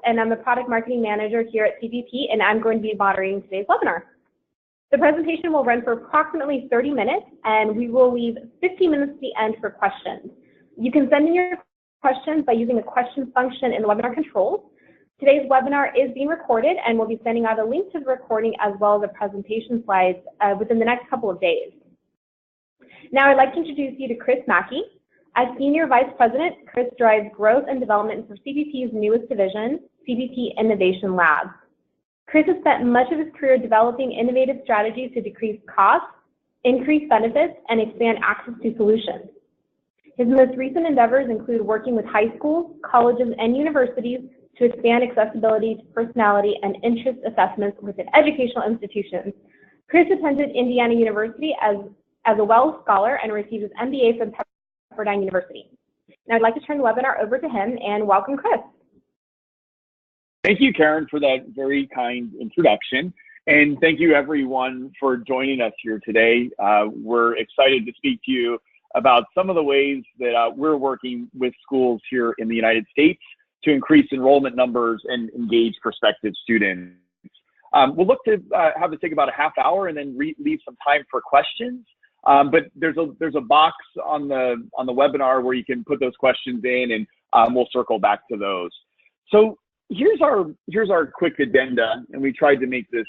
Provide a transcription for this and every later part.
and I'm the Product Marketing Manager here at CPP, and I'm going to be moderating today's webinar. The presentation will run for approximately 30 minutes, and we will leave 15 minutes at the end for questions. You can send in your questions by using the questions function in the webinar controls. Today's webinar is being recorded, and we'll be sending out a link to the recording as well as the presentation slides within the next couple of days. Now I'd like to introduce you to Chris Mackey. As Senior Vice President, Chris drives growth and development for CPP's newest division, CPP Innovation Labs. Chris has spent much of his career developing innovative strategies to decrease costs, increase benefits, and expand access to solutions. His most recent endeavors include working with high schools, colleges, and universities to expand accessibility to personality and interest assessments within educational institutions. Chris attended Indiana University as a Wells Scholar and received his MBA from Pepperdine University. Now I'd like to turn the webinar over to him and welcome Chris. Thank you, Karen, for that very kind introduction. And thank you, everyone, for joining us here today. We're excited to speak to you about some of the ways that we're working with schools here in the United States to increase enrollment numbers and engage prospective students. We'll look to have this take about a half hour and then leave some time for questions. But there's a box on the webinar where you can put those questions in, and we'll circle back to those. So here's our quick addenda, and we tried to make this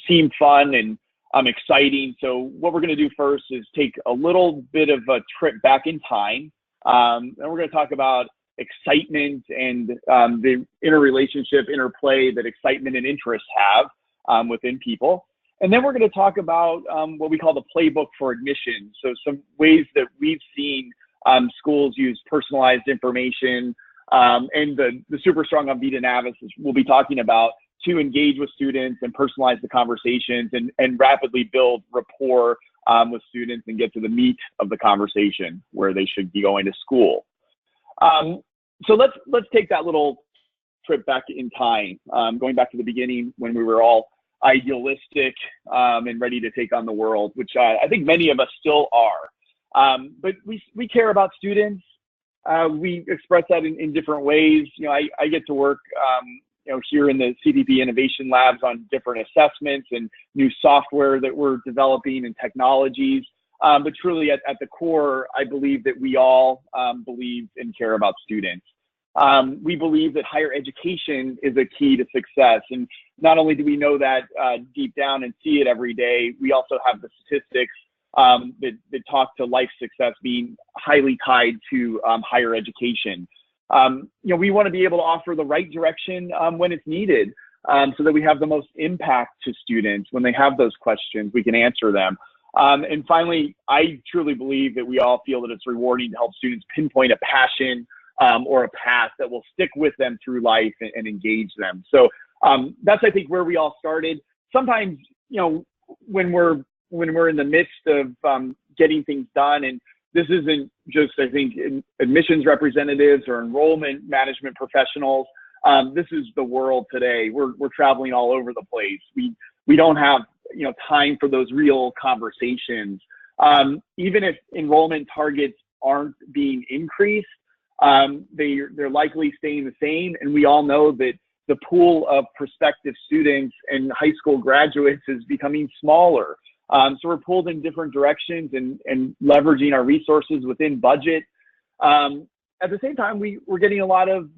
seem fun and exciting. So what we're going to do first is take a little bit of a trip back in time, and we're going to talk about excitement and the interplay that excitement and interest have within people. And then we're going to talk about what we call the playbook for admission. So some ways that we've seen schools use personalized information and the SuperStrong on Vita Navis we'll be talking about to engage with students and personalize the conversations and rapidly build rapport with students and get to the meat of the conversation where they should be going to school. So let's take that little trip back in time, going back to the beginning when we were all idealistic and ready to take on the world, which I think many of us still are. But we care about students. We express that in different ways. I get to work here in the CPP Innovation Labs on different assessments and new software that we're developing and technologies. But truly at the core, I believe that we all believe and care about students. We believe that higher education is a key to success. And not only do we know that deep down and see it every day, we also have the statistics that talk to life success being highly tied to higher education. We want to be able to offer the right direction when it's needed so that we have the most impact to students. When they have those questions, we can answer them. And finally, I truly believe that we all feel that it's rewarding to help students pinpoint a passion or a path that will stick with them through life and engage them. So that's, I think, where we all started. Sometimes, when we're in the midst of getting things done, and this isn't just, I think, admissions representatives or enrollment management professionals. This is the world today. We're traveling all over the place. We don't have time for those real conversations. Even if enrollment targets aren't being increased, they're likely staying the same. And we all know that the pool of prospective students and high school graduates is becoming smaller. So we're pulled in different directions and leveraging our resources within budget. At the same time, we're getting a lot of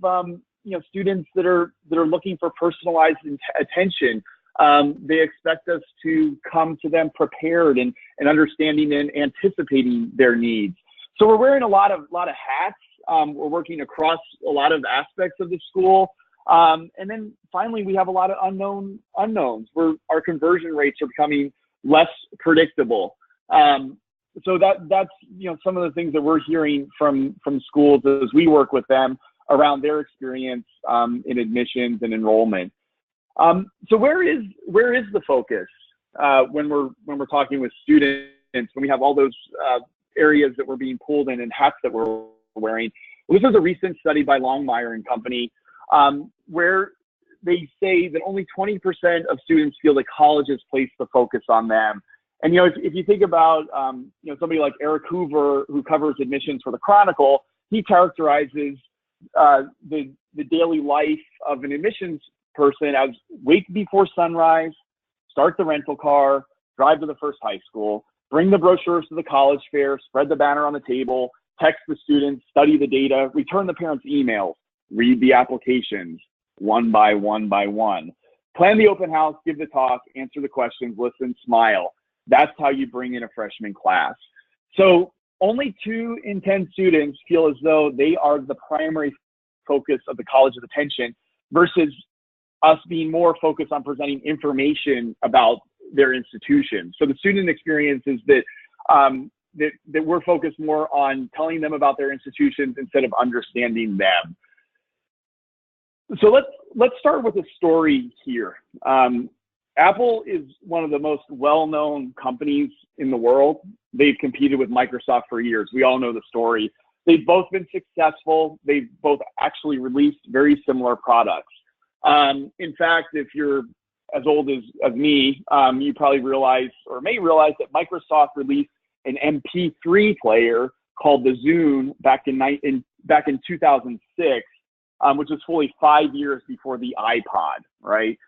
students that are looking for personalized attention. They expect us to come to them prepared and understanding and anticipating their needs. So we're wearing a lot of hats. We're working across a lot of aspects of the school. And then finally, we have a lot of unknowns where our conversion rates are becoming less predictable. So that's some of the things that we're hearing from schools as we work with them around their experience in admissions and enrollment. So where is the focus when we're talking with students, when we have all those areas that we're being pulled in and hats that we're wearing? Well, this is a recent study by Longmire and Company where they say that only 20% of students feel that colleges place the focus on them. And if you think about somebody like Eric Hoover, who covers admissions for the Chronicle, he characterizes the daily life of an admissions person as wake before sunrise, start the rental car, drive to the first high school, bring the brochures to the college fair, spread the banner on the table, text the students, study the data, return the parents' emails, read the applications one by one by one, plan the open house, give the talk, answer the questions, listen, smile. That's how you bring in a freshman class. So only 2 in 10 students feel as though they are the primary focus of the college's attention versus us being more focused on presenting information about their institution. So the student experience is that, that we're focused more on telling them about their institutions instead of understanding them. So let's start with a story here. Apple is one of the most well-known companies in the world. They've competed with Microsoft for years. We all know the story. They've both been successful. They've both actually released very similar products. In fact, if you're as old as me, you probably realize or may realize that Microsoft released an MP3 player called the Zune back in 2006, which was fully 5 years before the iPod, right?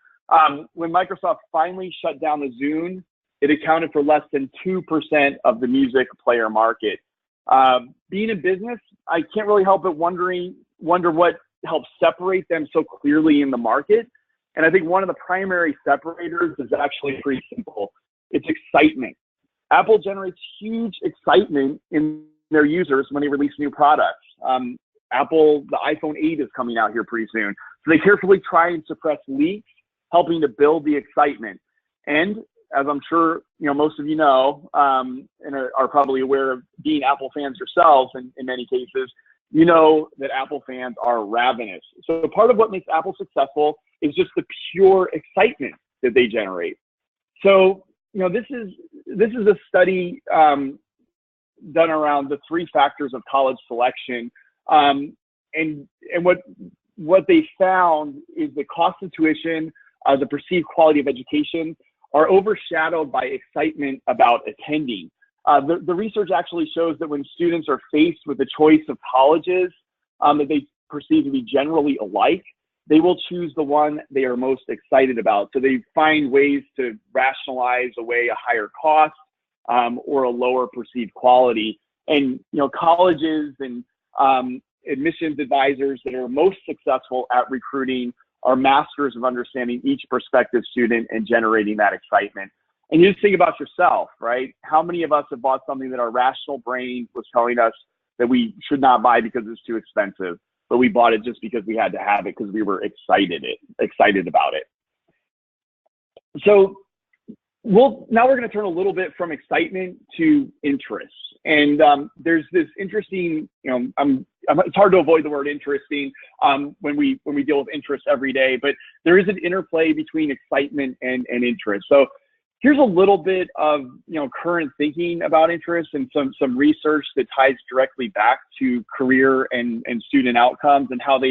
When Microsoft finally shut down the Zune, it accounted for less than 2% of the music player market. Being in business, I can't really help but wonder what helps separate them so clearly in the market. And I think one of the primary separators is actually pretty simple. It's excitement. Apple generates huge excitement in their users when they release new products. Apple, the iPhone 8 is coming out here pretty soon. So they carefully try and suppress leaks, helping to build the excitement. And as I'm sure most of you know, and are probably aware of being Apple fans yourselves in many cases, you know that Apple fans are ravenous. So part of what makes Apple successful is just the pure excitement that they generate. So this is a study done around the 3 factors of college selection, and what they found is the cost of tuition, the perceived quality of education are overshadowed by excitement about attending. The research actually shows that when students are faced with the choice of colleges that they perceive to be generally alike, they will choose the one they are most excited about. So they find ways to rationalize away a higher cost or a lower perceived quality. And colleges and admissions advisors that are most successful at recruiting are masters of understanding each prospective student and generating that excitement. And you just think about yourself, right? How many of us have bought something that our rational brain was telling us that we should not buy because it's too expensive, but we bought it just because we had to have it because we were excited about it. So now we're going to turn a little bit from excitement to interest. And there's this interesting, it's hard to avoid the word interesting when we deal with interest every day, but there is an interplay between excitement and interest. So here's a little bit of current thinking about interest and some research that ties directly back to career and student outcomes and how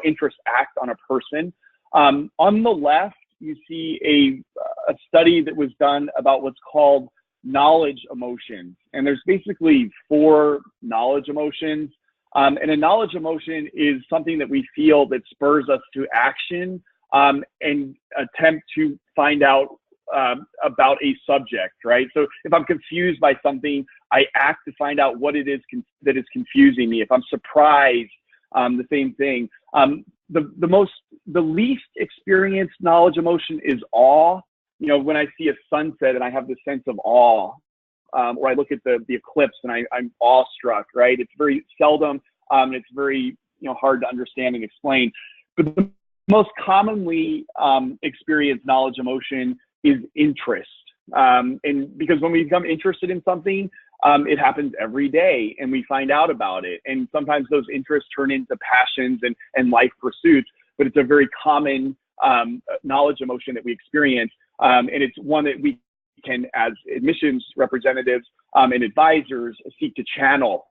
interests act on a person. On the left, you see a study that was done about what's called knowledge emotions. And there's basically 4 knowledge emotions. And a knowledge emotion is something that we feel that spurs us to action and attempt to find out about a subject, right? So if I'm confused by something, I act to find out what it is that is confusing me. If I'm surprised, the same thing. The least experienced knowledge emotion is awe. When I see a sunset and I have this sense of awe, or I look at the eclipse and I'm awestruck, right? It's very seldom, it's very hard to understand and explain. But the most commonly experienced knowledge emotion is interest. And because when we become interested in something, it happens every day and we find out about it. And sometimes those interests turn into passions and life pursuits, but it's a very common knowledge emotion that we experience. And it's one that we can, as admissions representatives and advisors, seek to channel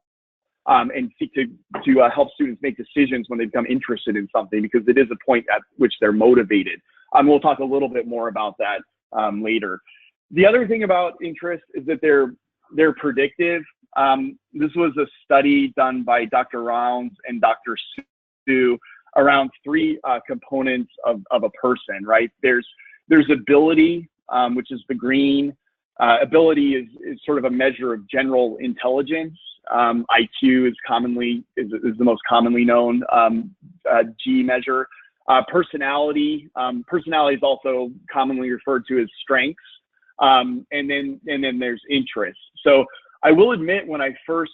and seek to help students make decisions when they become interested in something, because it is a point at which they're motivated. We'll talk a little bit more about that later. The other thing about interest is that they're predictive. This was a study done by Dr. Rounds and Dr. to around three components of a person, right? There's ability, which is the green. Ability is sort of a measure of general intelligence. IQ is the most commonly known G measure. Personality is also commonly referred to as strengths. And then there's interest. So I will admit, when I first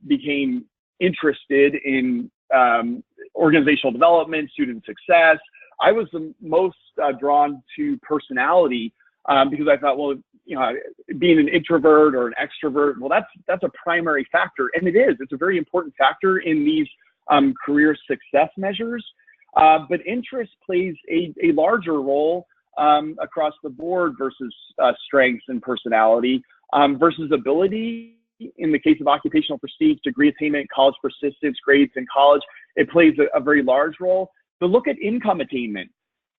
became interested in organizational development, student success, I was the most drawn to personality because I thought, well, being an introvert or an extrovert, well, that's a primary factor, and it is. It's a very important factor in these career success measures. But interest plays a larger role across the board versus strengths and personality versus ability. In the case of occupational prestige, degree attainment, college persistence, grades in college, it plays a very large role. But look at income attainment.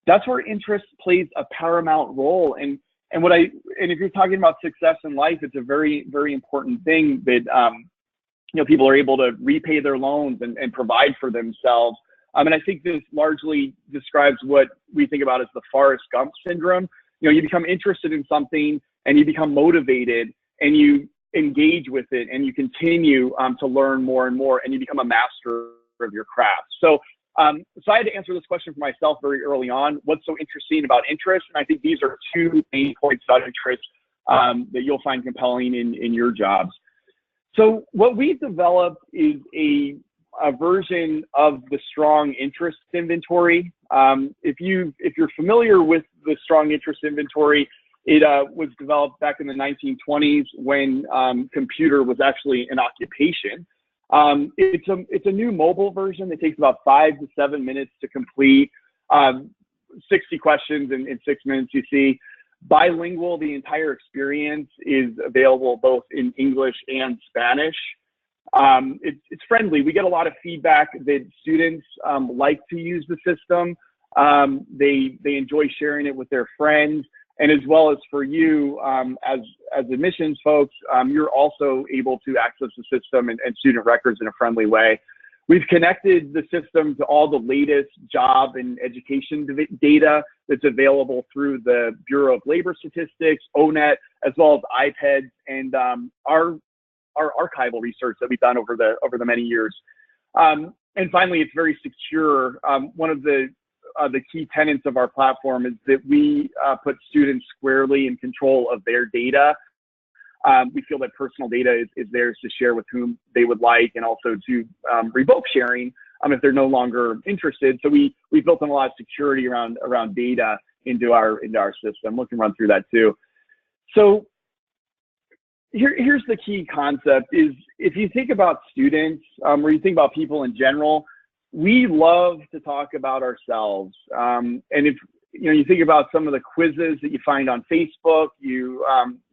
That's where interest plays a paramount role. And if you're talking about success in life, it's a very, very important thing that people are able to repay their loans and provide for themselves. And I think this largely describes what we think about as the Forrest Gump syndrome. You become interested in something and you become motivated and you engage with it and you continue to learn more and more and you become a master of your craft. So I had to answer this question for myself very early on. What's so interesting about interest? And I think these are two main points about interest that you'll find compelling in your jobs. So what we've developed is a version of the Strong Interest Inventory. If you're familiar with the Strong Interest Inventory, it was developed back in the 1920s when computer was actually an occupation. It's a new mobile version that takes about 5 to 7 minutes to complete, 60 questions in 6 minutes, you see. Bilingual, the entire experience is available both in English and Spanish. It's friendly. We get a lot of feedback that students like to use the system. They enjoy sharing it with their friends. And as well as for you, as admissions folks, you're also able to access the system and student records in a friendly way. We've connected the system to all the latest job and education data that's available through the Bureau of Labor Statistics, ONET, as well as IPEDS, and our archival research that we've done over the many years. And finally, it's very secure. One of the key tenets of our platform is that we put students squarely in control of their data. We feel that personal data is theirs to share with whom they would like, and also to revoke sharing if they're no longer interested. So we built in a lot of security around data into our system. We can run through that too. So here's the key concept: is if you think about students or you think about people in general, we love to talk about ourselves. And if you think about some of the quizzes that you find on Facebook, you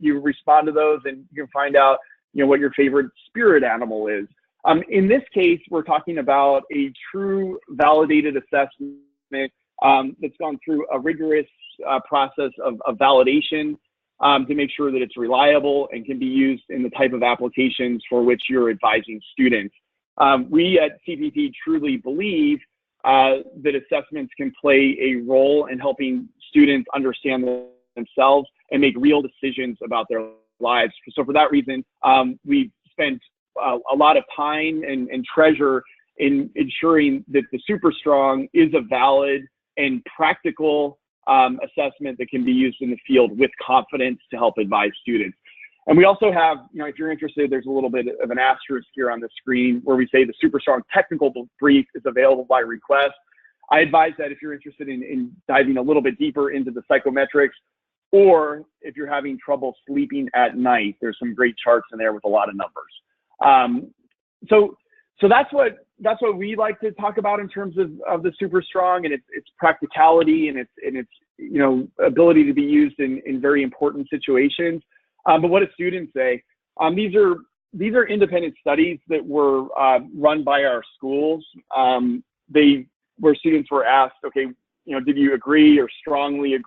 respond to those and you can find out what your favorite spirit animal is. In this case, we're talking about a true validated assessment that's gone through a rigorous process of validation to make sure that it's reliable and can be used in the type of applications for which you're advising students. We at CPP truly believe that assessments can play a role in helping students understand themselves and make real decisions about their lives. So for that reason, we've spent a lot of time and treasure in ensuring that the SuperStrong is a valid and practical assessment that can be used in the field with confidence to help advise students. And we also have, if you're interested, there's a little bit of an asterisk here on the screen where we say the SuperStrong technical brief is available by request. I advise that if you're interested in diving a little bit deeper into the psychometrics, or if you're having trouble sleeping at night, there's some great charts in there with a lot of numbers. So that's what we like to talk about in terms of the SuperStrong and its practicality and its ability to be used in very important situations. But what do students say? These are independent studies that were run by our schools. Where students were asked, okay, did you agree or strongly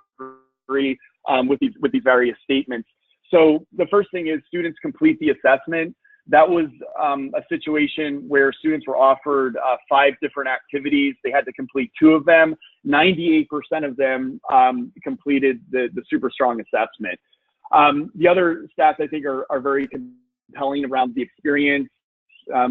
agree with these various statements? So the first thing is students complete the assessment. That was a situation where students were offered 5 different activities. They had to complete 2 of them. 98% of them completed the SuperStrong assessment. The other stats I think are very compelling around the experience.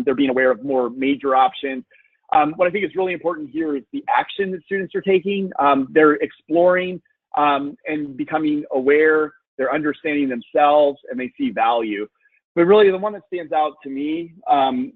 They're being aware of more major options. What I think is really important here is the action that students are taking. They're exploring and becoming aware. They're understanding themselves, and they see value. But really, the one that stands out to me, and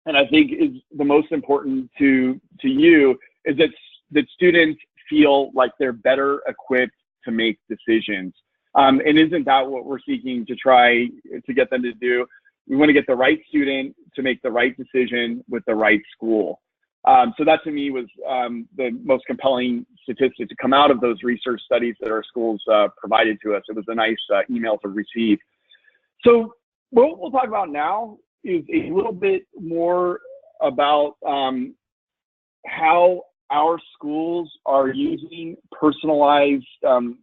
I think is the most important to you, is that students feel like they're better equipped to make decisions. And isn't that what we're seeking to try to get them to do? We want to get the right student to make the right decision with the right school. So that to me was the most compelling statistic to come out of those research studies that our schools provided to us. It was a nice email to receive. So what we'll talk about now is a little bit more about how our schools are using personalized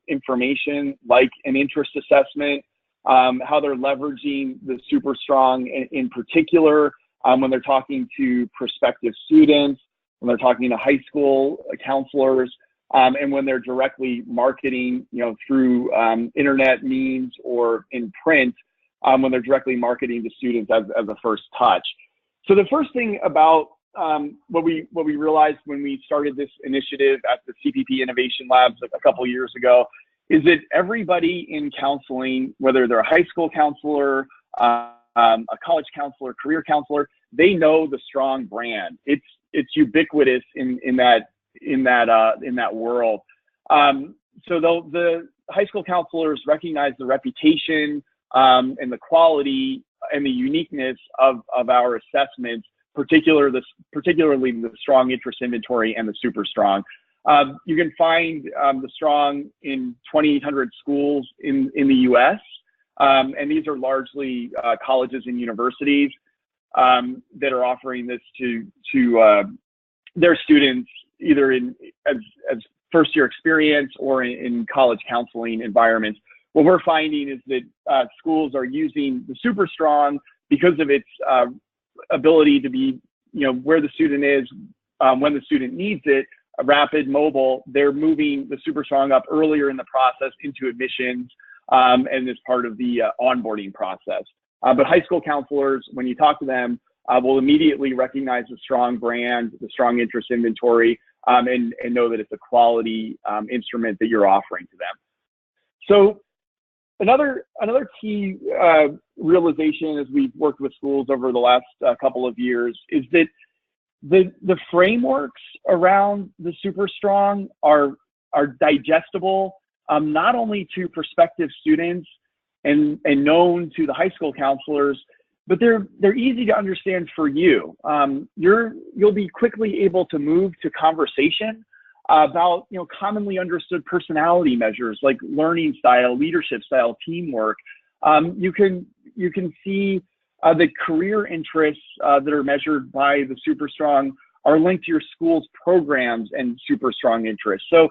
information like an interest assessment, how they're leveraging the SuperStrong in particular when they're talking to prospective students, when they're talking to high school counselors, and when they're directly marketing, through internet means or in print, when they're directly marketing to students as a first touch. So the first thing about what we realized when we started this initiative at the CPP Innovation Labs a couple years ago is that everybody in counseling, whether they're a high school counselor, a college counselor, career counselor, they know the Strong brand. It's ubiquitous in that world. So the high school counselors recognize the reputation and the quality and the uniqueness of our assessments, particularly the Strong Interest Inventory and the SuperStrong. You can find the Strong in 2,800 schools in the U.S., and these are largely colleges and universities that are offering this to their students, either as first-year experience or in college counseling environments. What we're finding is that schools are using the SuperStrong because of its ability to be, where the student is, when the student needs it, rapid, mobile. They're moving the SuperStrong up earlier in the process into admissions and as part of the onboarding process. But high school counselors, when you talk to them, will immediately recognize the Strong brand, the Strong Interest Inventory, and know that it's a quality instrument that you're offering to them. So another key realization as we've worked with schools over the last couple of years is that the frameworks around the SuperStrong are digestible, not only to prospective students and known to the high school counselors, but they're easy to understand for you. You'll be quickly able to move to conversation about commonly understood personality measures like learning style, leadership style, teamwork. You can see the career interests that are measured by the SuperStrong are linked to your school's programs and SuperStrong interests. So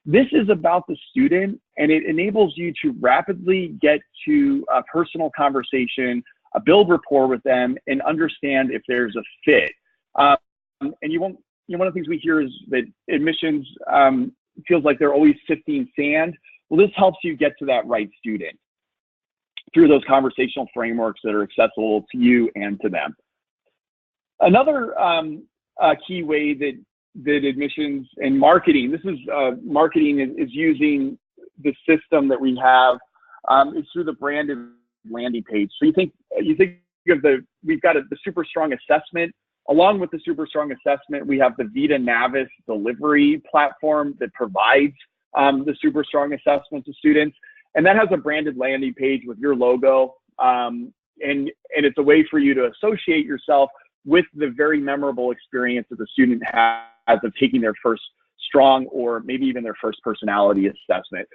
this is about the student, and it enables you to rapidly get to a personal conversation, build rapport with them, and understand if there's a fit. And one of the things we hear is that admissions feels like they're always sifting sand. Well, this helps you get to that right student through those conversational frameworks that are accessible to you and to them. Another key way that admissions and marketing, marketing is using the system that we have, is through the branded landing page. So you think of we've got the SuperStrong assessment. Along with the SuperStrong assessment, we have the Vita Navis delivery platform that provides the SuperStrong assessment to students. And that has a branded landing page with your logo. And it's a way for you to associate yourself with the very memorable experience that the student has of taking their first Strong or maybe even their first personality assessment.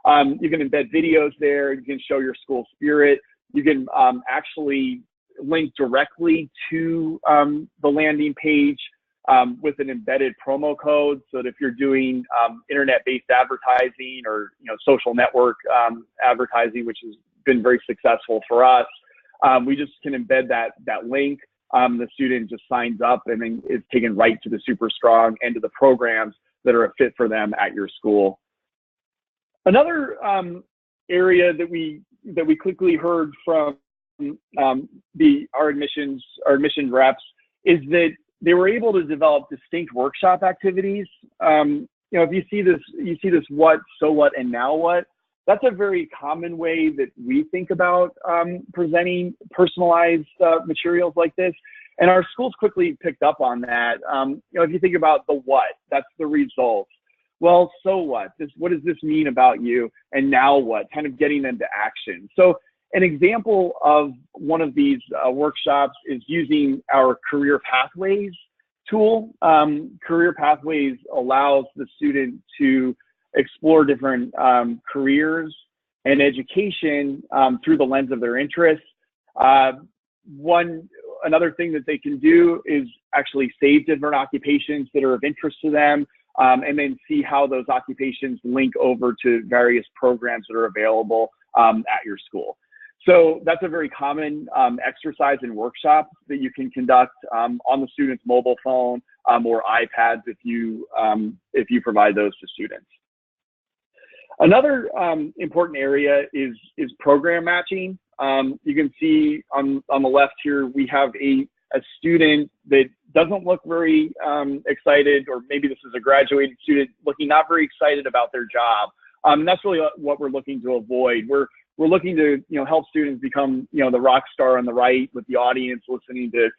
You can embed videos there. You can show your school spirit. You can actually link directly to the landing page with an embedded promo code, so that if you're doing internet-based advertising or social network advertising, which has been very successful for us, We just can embed that link. The student just signs up and then is taken right to the SuperStrong and to the programs that are a fit for them at your school. Another area that we quickly heard from our admissions reps is that they were able to develop distinct workshop activities. If you see this what, so what, and now what, that's a very common way that we think about presenting personalized materials like this. And our schools quickly picked up on that. If you think about the what, that's the results. Well, so what? What does this mean about you? And now what? Kind of getting them to action. So an example of one of these workshops is using our Career Pathways tool. Career Pathways allows the student to explore different careers and education through the lens of their interests. Another thing that they can do is actually save different occupations that are of interest to them, and then see how those occupations link over to various programs that are available at your school. So that's a very common exercise and workshop that you can conduct on the student's mobile phone or iPads if you provide those to students. Another important area is program matching. You can see on the left here, we have a student that doesn't look very excited, or maybe this is a graduated student looking not very excited about their job. And that's really what we're looking to avoid. We're looking to help students become the rock star on the right, with the audience listening to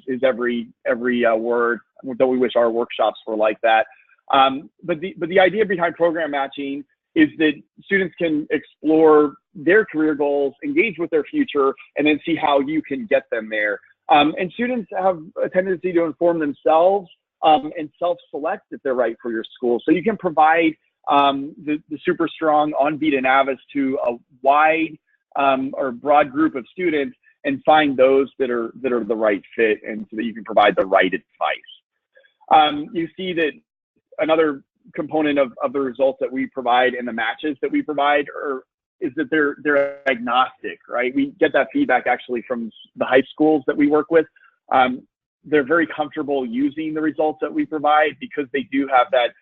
his every word. Though we wish our workshops were like that. But the idea behind program matching is that students can explore their career goals, engage with their future, and then see how you can get them there. And students have a tendency to inform themselves and self-select if they're right for your school. So you can provide the SuperStrong on Vita Navis to a wide or broad group of students and find those that are the right fit, and so that you can provide the right advice. You see that another component of the results that we provide and the matches that we provide is that they're agnostic, right? We get that feedback actually from the high schools that we work with. They're very comfortable using the results that we provide because they do have that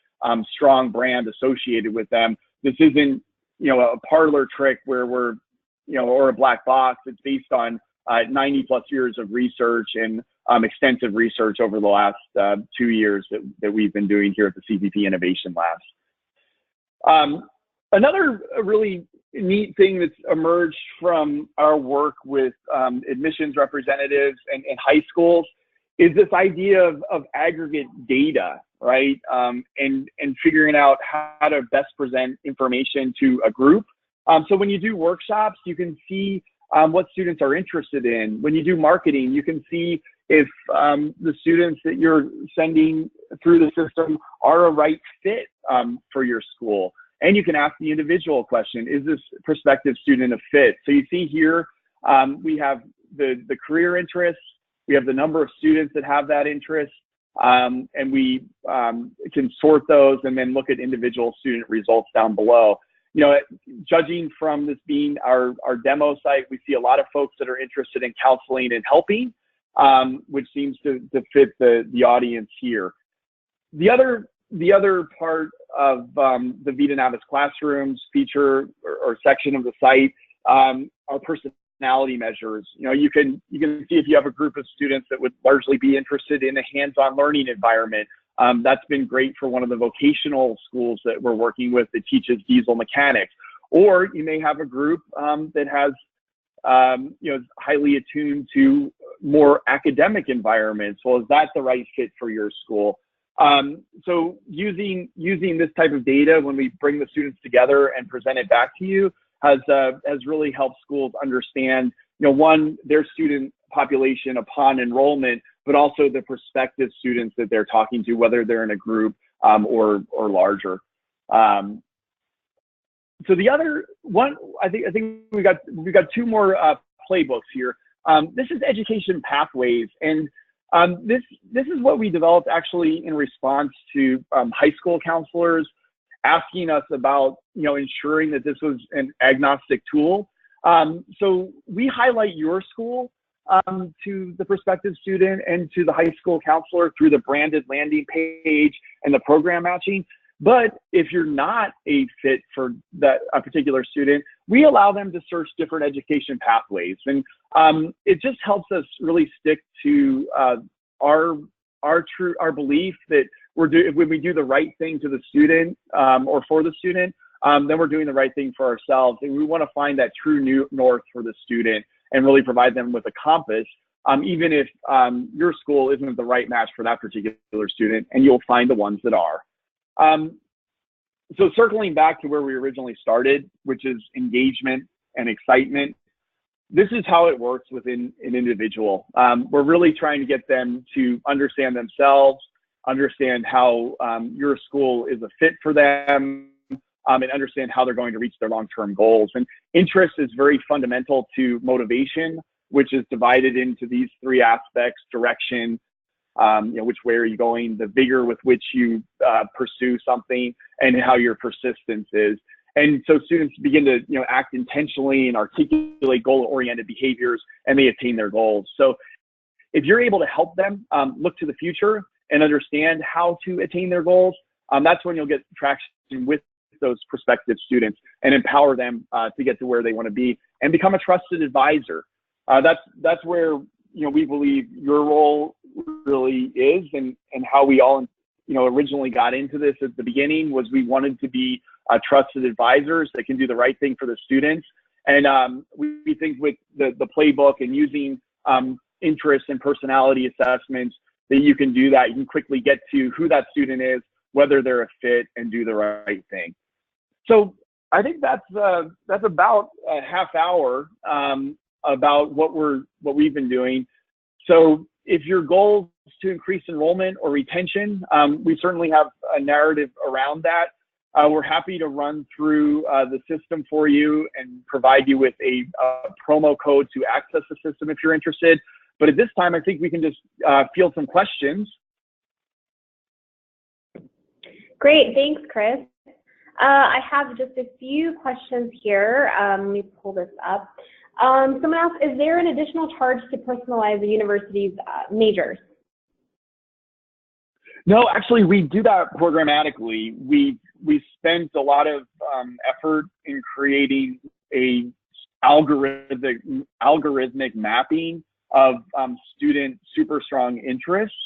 strong brand associated with them. This isn't, a parlor trick where we're, or a black box. It's based on 90+ years of research and extensive research over the last 2 years that we've been doing here at the CPP Innovation Labs. Another really neat thing that's emerged from our work with admissions representatives and high schools is this idea of aggregate data, right? And figuring out how to best present information to a group. So when you do workshops, you can see what students are interested in. When you do marketing, you can see if the students that you're sending through the system are a right fit for your school. And you can ask the individual question, is this prospective student a fit? So you see here, we have the career interests, we have the number of students that have that interest, and we can sort those and then look at individual student results down below. Judging from this being our demo site, we see a lot of folks that are interested in counseling and helping, which seems to fit the audience here. The other part of the Vita Navis Classrooms feature or section of the site are personality measures. You can see if you have a group of students that would largely be interested in a hands-on learning environment. That's been great for one of the vocational schools that we're working with that teaches diesel mechanics. Or you may have a group that has, is highly attuned to more academic environments. Well, is that the right fit for your school? So using this type of data when we bring the students together and present it back to you has really helped schools understand, one, their student population upon enrollment, but also the prospective students that they're talking to, whether they're in a group or larger. So the other one, I think we got two more playbooks here. This is education pathways, and this is what we developed actually in response to high school counselors asking us about ensuring that this was an agnostic tool. So we highlight your school to the prospective student and to the high school counselor through the branded landing page and the program matching. But if you're not a fit for a particular student, we allow them to search different education pathways. And it just helps us really stick to our belief that when we do the right thing to the student or for the student, then we're doing the right thing for ourselves. And we want to find that true north for the student and really provide them with a compass, even if your school isn't the right match for that particular student, and you'll find the ones that are. So circling back to where we originally started, which is engagement and excitement, this is how it works within an individual. We're really trying to get them to understand themselves, understand how your school is a fit for them, and understand how they're going to reach their long-term goals. And interest is very fundamental to motivation, which is divided into these three aspects: direction, which way are you going, the vigor with which you pursue something, and how your persistence is. And so students begin to act intentionally and articulate goal-oriented behaviors, and they attain their goals. So if you're able to help them look to the future and understand how to attain their goals, that's when you'll get traction with those prospective students and empower them to get to where they want to be and become a trusted advisor. That's where we believe your role really is, and how we all originally got into this at the beginning was we wanted to be trusted advisors that can do the right thing for the students. And we think with the playbook and using interest and personality assessments that you can do that. You can quickly get to who that student is, whether they're a fit, and do the right thing. So I think that's about a half hour about what we've been doing. So if your goal is to increase enrollment or retention, we certainly have a narrative around that. We're happy to run through the system for you and provide you with a promo code to access the system if you're interested. But at this time, I think we can just field some questions. Great, thanks, Chris. I have just a few questions here. Let me pull this up. Someone asked, is there an additional charge to personalize the university's majors? No, actually, we do that programmatically. We spent a lot of effort in creating a algorithmic mapping of student SuperStrong interests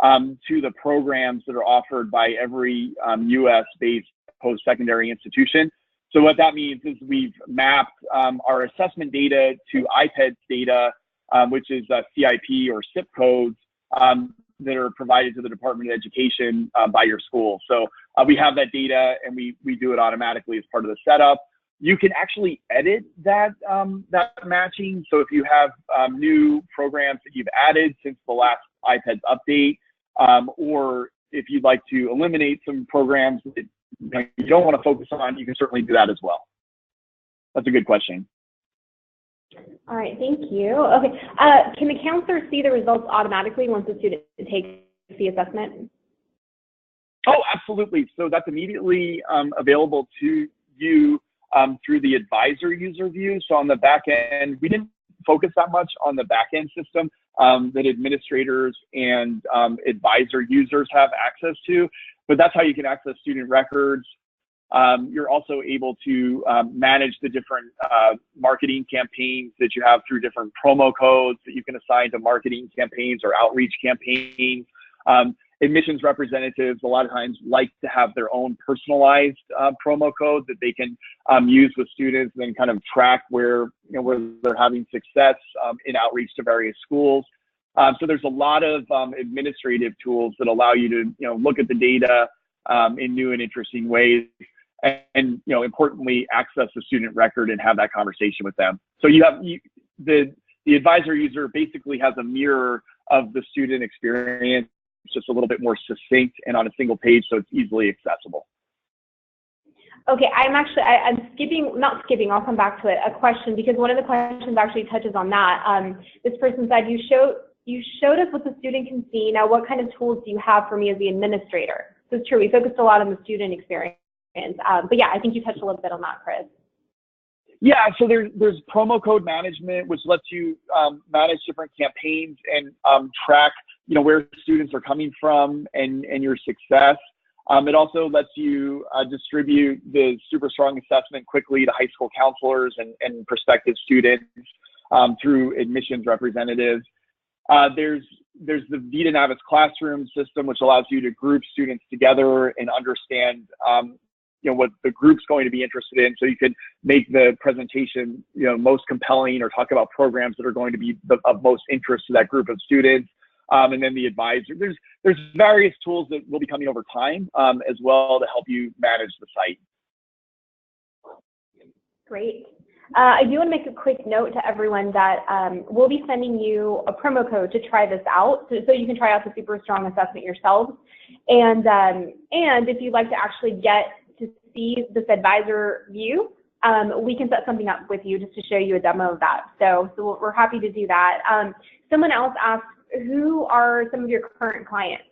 to the programs that are offered by every US-based post-secondary institution. So what that means is we've mapped our assessment data to IPEDS data, which is CIP or SIP codes that are provided to the Department of Education by your school. So we have that data, and we do it automatically as part of the setup. You can actually edit that matching. So if you have new programs that you've added since the last IPEDS update, or if you'd like to eliminate some programs that you don't want to focus on, you can certainly do that as well. That's a good question. All right, thank you. Okay, can the counselor see the results automatically once the student takes the assessment? Oh, absolutely. So that's immediately available to you through the advisor user view. So on the back end, we didn't focus that much on the back end system that administrators and advisor users have access to, but that's how you can access student records. You're also able to manage the different marketing campaigns that you have through different promo codes that you can assign to marketing campaigns or outreach campaigns. Admissions representatives a lot of times like to have their own personalized promo code that they can use with students and then kind of track where they're having success in outreach to various schools. So there's a lot of administrative tools that allow you to look at the data in new and interesting ways, and importantly, access the student record and have that conversation with them. So you have the advisor user basically has a mirror of the student experience. It's just a little bit more succinct and on a single page, so it's easily accessible. Okay, I'm skipping, not skipping, I'll come back to it, a question, because one of the questions actually touches on that. This person said, you showed us what the student can see. Now, what kind of tools do you have for me as the administrator? So it's true, we focused a lot on the student experience. But yeah, I think you touched a little bit on that, Chris. Yeah, so there's promo code management, which lets you manage different campaigns and track, where students are coming from and your success. It also lets you distribute the SuperStrong assessment quickly to high school counselors and prospective students through admissions representatives. There's the Vita Navis classroom system, which allows you to group students together and understand what the group's going to be interested in, so you can make the presentation most compelling, or talk about programs that are going to be of most interest to that group of students. And then the advisor. There's various tools that will be coming over time as well to help you manage the site. Great. I do want to make a quick note to everyone that we'll be sending you a promo code to try this out, so you can try out the SuperStrong assessment yourselves. And if you'd like to actually get to see this advisor view, we can set something up with you just to show you a demo of that. So we're happy to do that. Someone else asked, who are some of your current clients?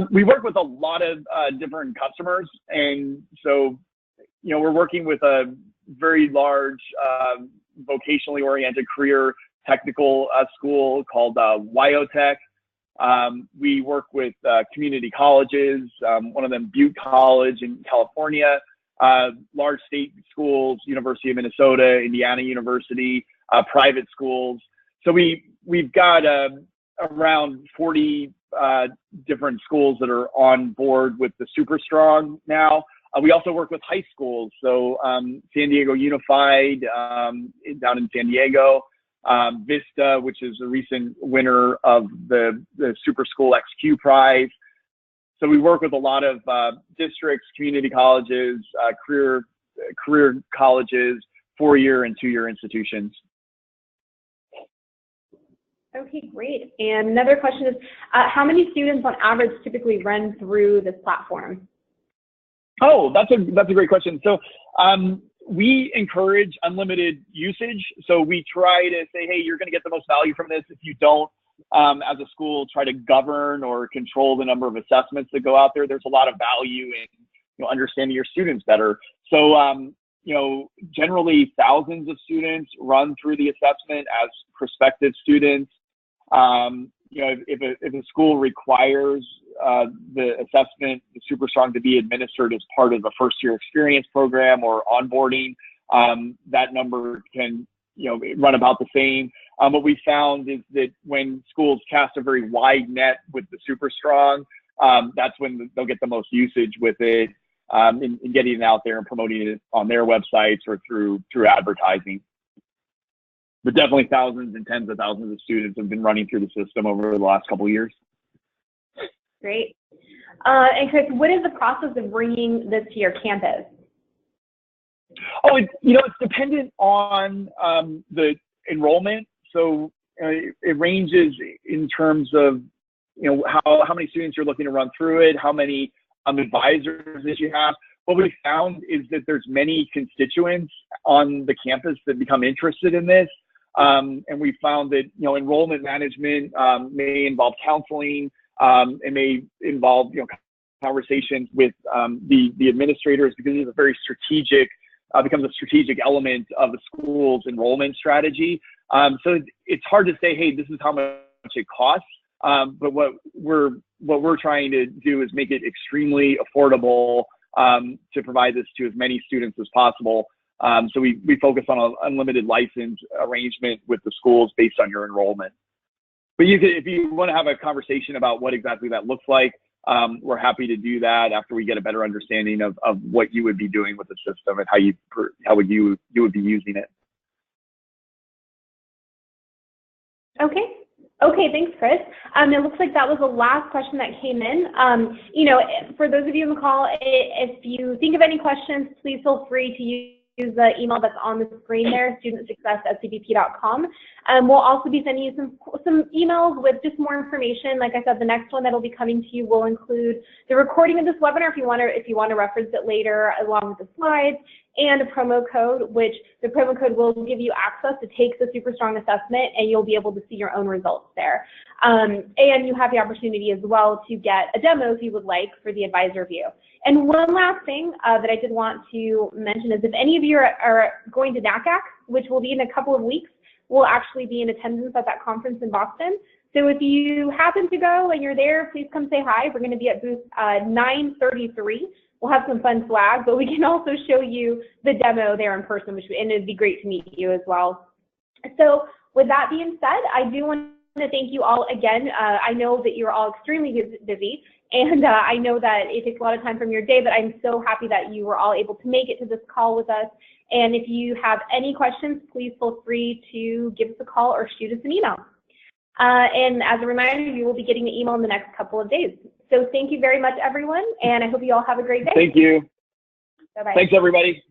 We work with a lot of different customers, and so we're working with a very large vocationally oriented career technical school called WyoTech. We work with community colleges, one of them Butte College in California, large state schools, University of Minnesota, Indiana University, private schools. So we've got around 40 different schools that are on board with the SuperStrong now. We also work with high schools, so San Diego Unified down in San Diego, Vista, which is a recent winner of the Super School XQ Prize. So we work with a lot of districts, community colleges, career colleges, 4-year and 2-year institutions. Okay, great. And another question is, how many students on average typically run through this platform? Oh, that's a great question. So we encourage unlimited usage. So we try to say, hey, you're going to get the most value from this. If you don't, as a school, try to govern or control the number of assessments that go out there. There's a lot of value in understanding your students better. So generally thousands of students run through the assessment as prospective students. If a school requires the assessment, the SuperStrong, to be administered as part of a first-year experience program or onboarding, that number can run about the same. What we found is that when schools cast a very wide net with the SuperStrong, that's when they'll get the most usage with it, in getting it out there and promoting it on their websites or through advertising. But definitely thousands and tens of thousands of students have been running through the system over the last couple of years. Great. And Chris, what is the process of bringing this to your campus? Oh, it's dependent on the enrollment. So it ranges in terms of how many students you're looking to run through it, how many advisors that you have. What we found is that there's many constituents on the campus that become interested in this. And we found that, enrollment management may involve counseling, it may involve, conversations with the administrators, because it's a very strategic, becomes a strategic element of the school's enrollment strategy. So it's hard to say, hey, this is how much it costs. But what we're trying to do is make it extremely affordable to provide this to as many students as possible. So we focus on an unlimited license arrangement with the schools based on your enrollment. But if you want to have a conversation about what exactly that looks like, we're happy to do that after we get a better understanding of what you would be doing with the system and how you would be using it. Okay, thanks, Chris. It looks like that was the last question that came in. For those of you on the call, if you think of any questions, please feel free to use the email that's on the screen there, studentsuccess@cbp.com. We'll also be sending you some emails with just more information. Like I said, the next one that'll be coming to you will include the recording of this webinar if you want to reference it later, along with the slides, and a promo code, which the promo code will give you access to take the SuperStrong assessment, and you'll be able to see your own results there. And you have the opportunity as well to get a demo if you would like for the advisor view. And one last thing that I did want to mention is if any of you are going to NACAC, which will be in a couple of weeks, we'll actually be in attendance at that conference in Boston. So if you happen to go and you're there, please come say hi. We're going to be at booth 933. We'll have some fun swag, but we can also show you the demo there in person, and it'd be great to meet you as well. So with that being said, I do want to thank you all again. I know that you're all extremely busy, and I know that it takes a lot of time from your day, but I'm so happy that you were all able to make it to this call with us. And if you have any questions, please feel free to give us a call or shoot us an email. And as a reminder, you will be getting the email in the next couple of days. So thank you very much, everyone, and I hope you all have a great day. Thank you. Bye-bye. Thanks, everybody.